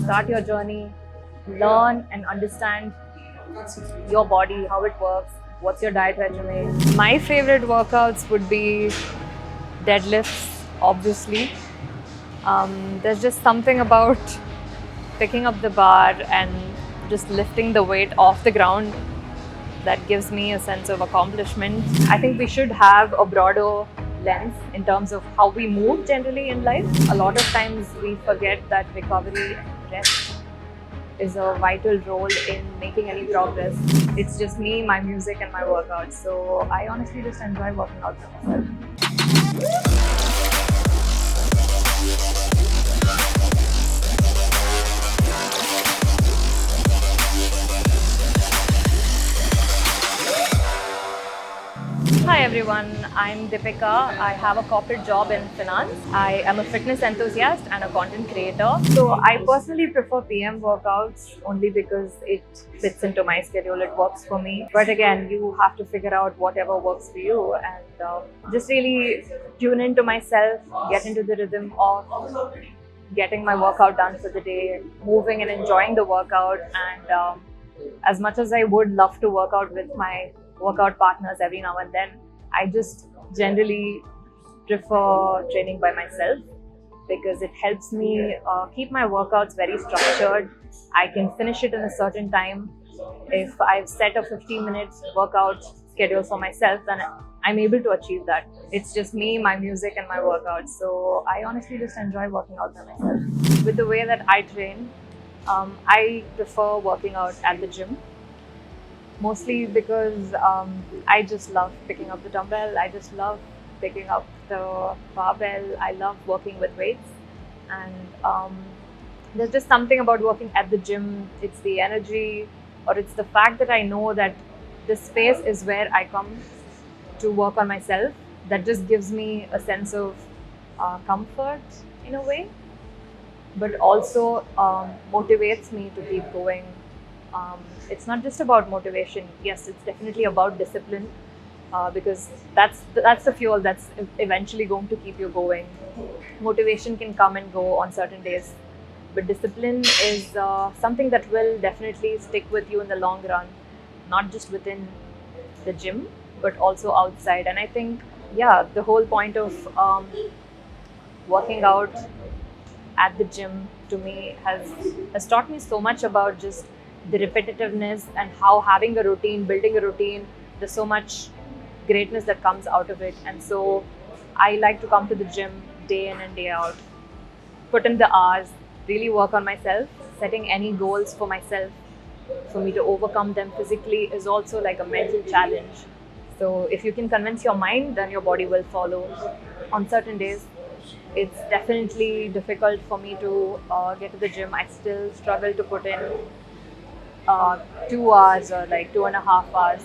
start your journey, learn and understand your body, how it works, what's your diet regimen. My favorite workouts would be deadlifts, obviously. There's just something about picking up the bar and just lifting the weight off the ground that gives me a sense of accomplishment. I think we should have a broader lens in terms of how we move generally in life. A lot of times we forget that recovery and rest is a vital role in making any progress. It's just me, my music, and my workouts. So I honestly just enjoy working out for myself. Hi everyone, I'm Deepika. I have a corporate job in finance. I am a fitness enthusiast and a content creator. So I personally prefer PM workouts only because it fits into my schedule, it works for me. But again, you have to figure out whatever works for you and just really tune into myself, get into the rhythm of getting my workout done for the day, moving and enjoying the workout. And as much as I would love to work out with my workout partners every now and then, I just generally prefer training by myself because it helps me keep my workouts very structured. I can finish it in a certain time. If I've set a 15-minute workout schedule for myself, then I'm able to achieve that. It's just me, my music, and my workouts. So I honestly just enjoy working out by myself. With the way that I train, I prefer working out at the gym. Mostly because I just love picking up the dumbbell, I just love picking up the barbell, I love working with weights, and there's just something about working at the gym. It's the energy, or it's the fact that I know that this space is where I come to work on myself, that just gives me a sense of comfort in a way, but also motivates me to keep going. It's not just about motivation. Yes, it's definitely about discipline because that's the fuel that's eventually going to keep you going. Motivation can come and go on certain days, but discipline is something that will definitely stick with you in the long run, not just within the gym, but also outside. And I think, yeah, the whole point of working out at the gym to me has taught me so much about just the repetitiveness and how having a routine, building a routine, there's so much greatness that comes out of it. And so I like to come to the gym day in and day out, put in the hours, really work on myself. Setting any goals for myself, for me to overcome them physically, is also like a mental challenge. So if you can convince your mind, then your body will follow. On certain days, it's definitely difficult for me to get to the gym. I still struggle to put in 2 hours or like 2.5 hours.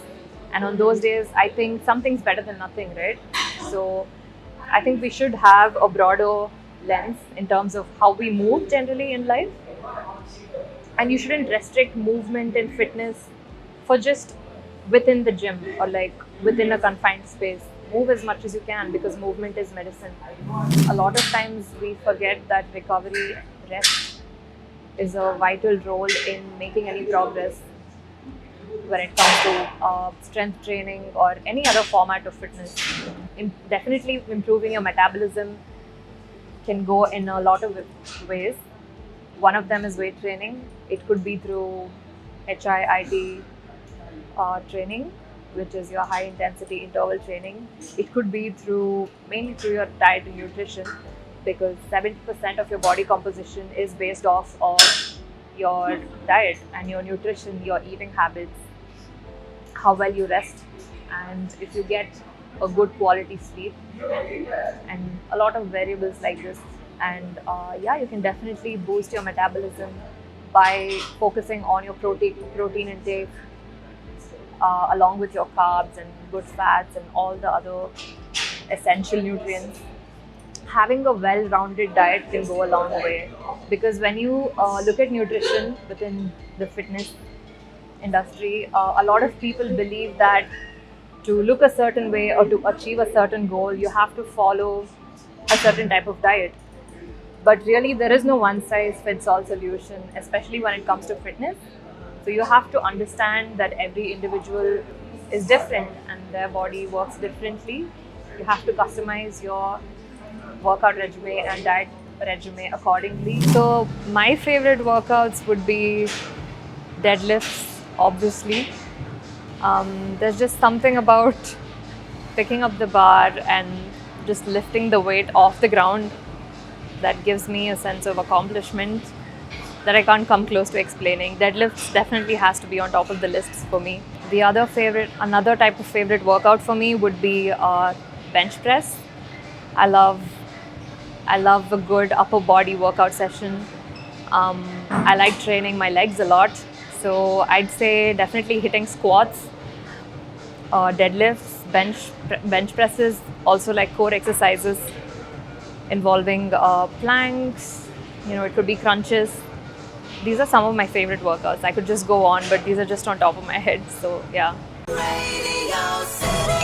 And on those days, I think something's better than nothing, right? So I think we should have a broader lens in terms of how we move generally in life. And you shouldn't restrict movement and fitness for just within the gym or like within a confined space. Move as much as you can because movement is medicine. A lot of times we forget that recovery and rest is a vital role in making any progress when it comes to strength training or any other format of fitness. Definitely improving your metabolism can go in a lot of ways. One of them is weight training. It could be through HIIT training, which is your high intensity interval training. It could be mainly through your diet and nutrition, because 70% of your body composition is based off of your diet and your nutrition, your eating habits, how well you rest, and if you get a good quality sleep, and a lot of variables like this. And yeah, you can definitely boost your metabolism by focusing on your protein intake along with your carbs and good fats and all the other essential nutrients. Having a well-rounded diet can go a long way, because when you look at nutrition within the fitness industry, a lot of people believe that to look a certain way or to achieve a certain goal, you have to follow a certain type of diet. But really, there is no one size fits all solution, especially when it comes to fitness. So you have to understand that every individual is different and their body works differently. You have to customize your workout regimen and diet regimen accordingly. So my favorite workouts would be deadlifts, obviously. There's just something about picking up the bar and just lifting the weight off the ground that gives me a sense of accomplishment that I can't come close to explaining. Deadlifts definitely has to be on top of the lists for me. Another type of favorite workout for me would be bench press. I love a good upper body workout session. I like training my legs a lot, so I'd say definitely hitting squats, deadlifts, bench presses, also like core exercises involving planks. It could be crunches. These are some of my favorite workouts. I could just go on, but these are just on top of my head. So yeah. Radio City.